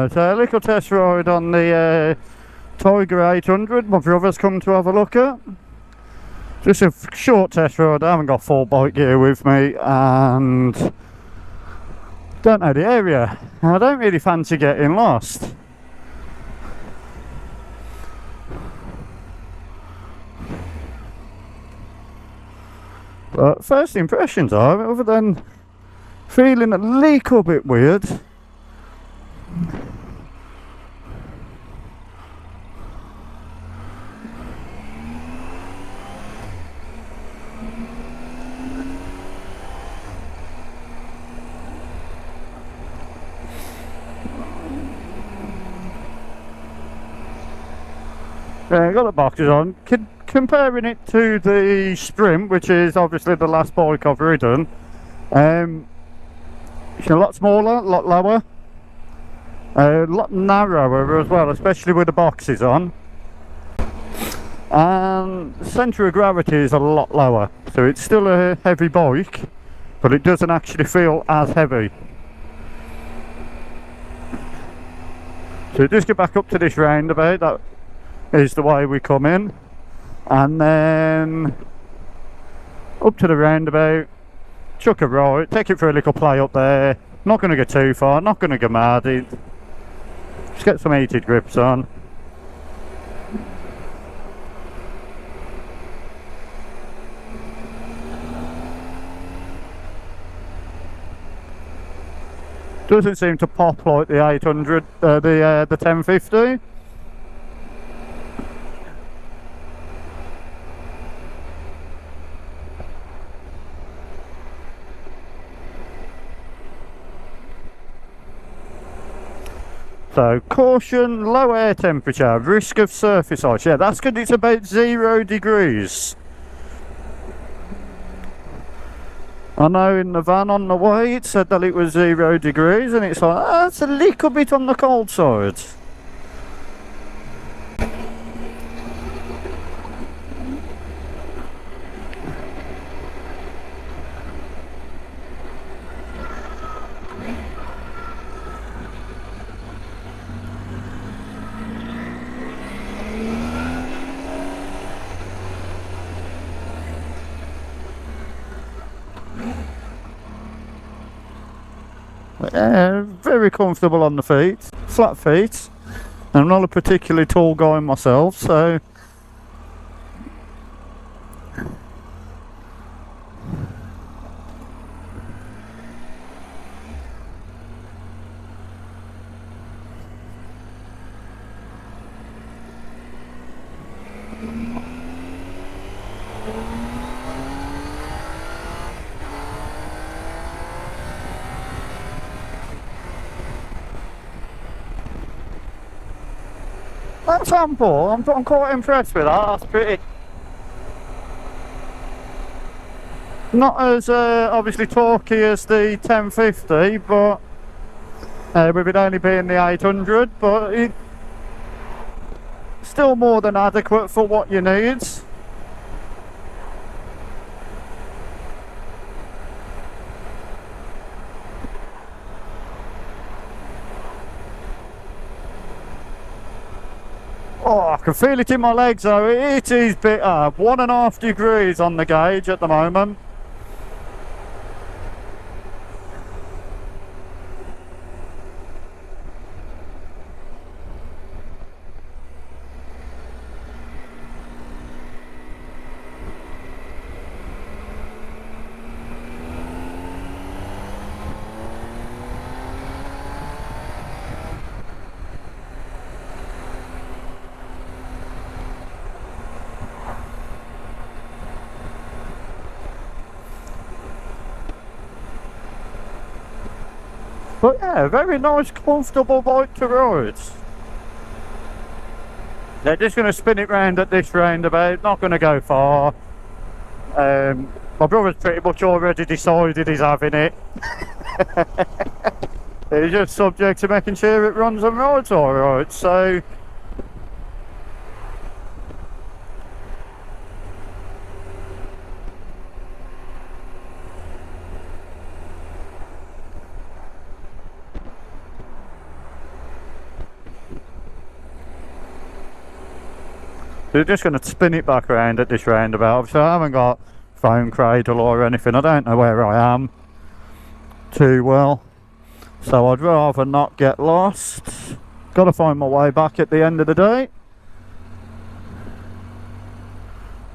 Right, a little test ride on the Tiger 800 my brother's come to have a look at. Just a short test ride. I haven't got full bike gear with me and don't know the area. I don't really fancy getting lost. But first impressions are, other than feeling a little bit weird, yeah, got the boxes on. Comparing it to the Sprint, which is obviously the last bike I've ridden, it's a lot smaller, a lot lower, a lot narrower as well, especially with the boxes on. And the centre of gravity is a lot lower, so it's still a heavy bike, but it doesn't actually feel as heavy. So just get back up to this roundabout. That is the way we come in, and then up to the roundabout, chuck a right, take it for a little play up there. Not going to go too far, not going to go mad. Just get some heated grips on. Doesn't seem to pop like the 800, the 1050. So, caution, low air temperature, risk of surface ice. Yeah, that's because it's about 0 degrees. I know in the van on the way it said that it was 0 degrees, and it's like, that's a little bit on the cold side. Very comfortable on the feet, flat feet. I'm not a particularly tall guy myself, so that's ample. I'm quite impressed with that. That's pretty. Not as obviously torquey as the 1050, but with it only being the 800, but it's still more than adequate for what you need. Oh, I can feel it in my legs though. It is bitter. 1.5 degrees on the gauge at the moment. But yeah, very nice, comfortable bike to ride. They're just going to spin it round at this roundabout, not going to go far. My brother's pretty much already decided he's having it. He's just subject to making sure it runs and rides alright, so They're just going to spin it back around at this roundabout. So I haven't got phone cradle or anything. I don't know where I am too well. So I'd rather not get lost. Got to find my way back at the end of the day.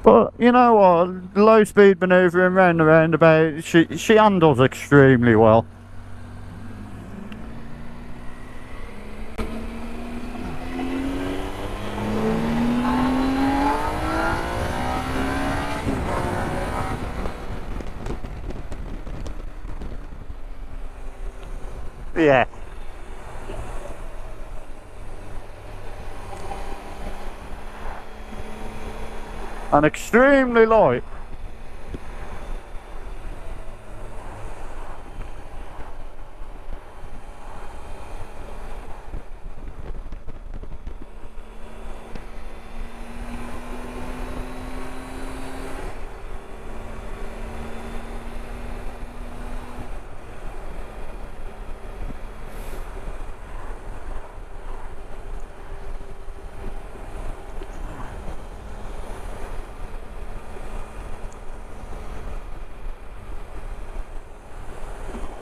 But you know what? Low speed manoeuvring round the roundabout, she handles extremely well. Yeah. And extremely light.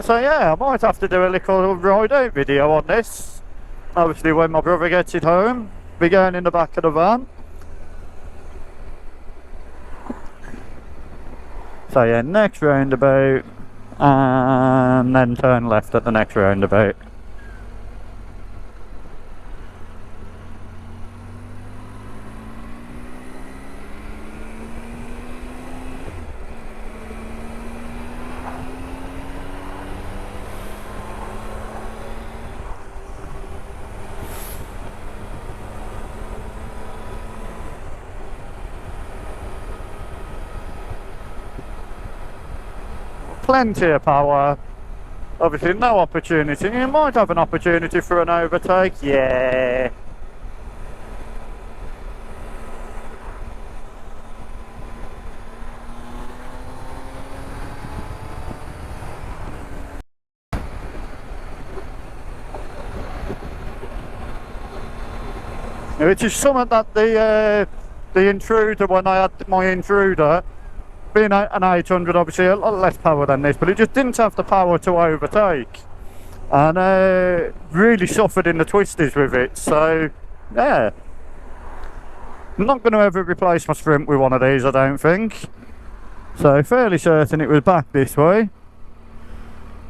So yeah, I might have to do a little ride out video on this. Obviously when my brother gets it home, be going in the back of the van. So yeah, next roundabout, and then turn left at the next roundabout. Plenty of power. Obviously no opportunity. You might have an opportunity for an overtake. Yeah. Which is something that the intruder, when I had my intruder, being an 800, obviously a lot less power than this, but it just didn't have the power to overtake, and really suffered in the twisties with it. So yeah, I'm not going to ever replace my Sprint with one of these, I don't think. So fairly certain it was back this way.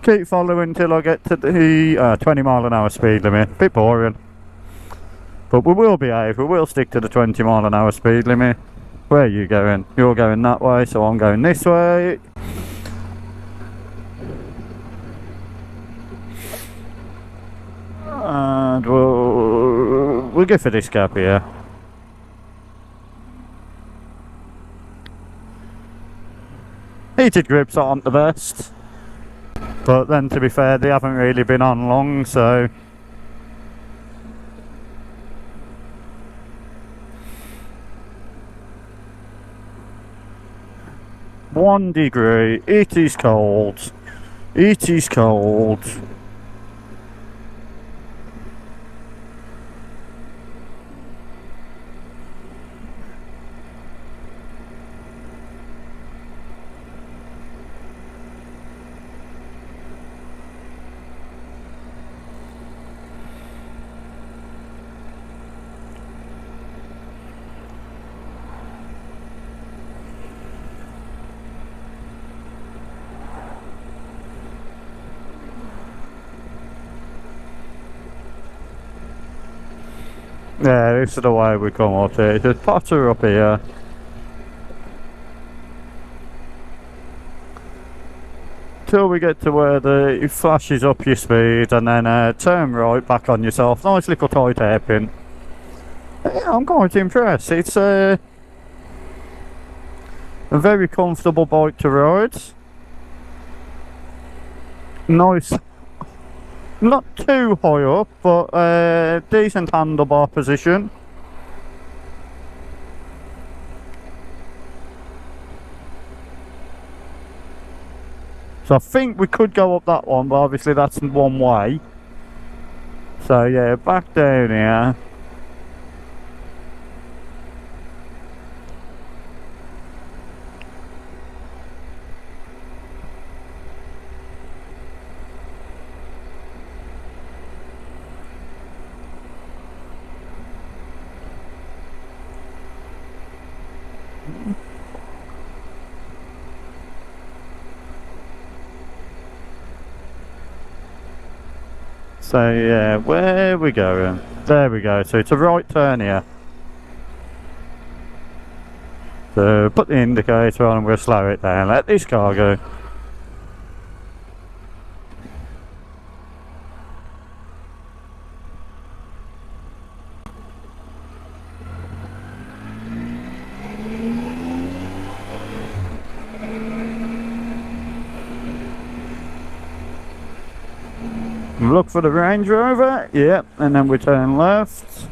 Keep following till I get to the 20 mile an hour speed limit. Bit boring, but we will behave. We will stick to the 20 mile an hour speed limit. Where are you going? You're going that way, so I'm going this way. And we'll go for this gap here. Heated grips aren't the best, but then to be fair, they haven't really been on long, so 1 degree. It is cold. It is cold. Yeah, this is the way we come up here. Just potter up here. Till we get to where it flashes up your speed, and then turn right back on yourself. Nice little tight hairpin. Yeah, I'm quite impressed. It's a very comfortable bike to ride. Nice. Not too high up, but decent handlebar position. So I think we could go up that one, but obviously that's one way. So yeah, back down here. So yeah, where are we going? There we go. So it's a right turn here. So put the indicator on and we'll slow it down. Let this car go. Look for the Range Rover, yep, and then we turn left.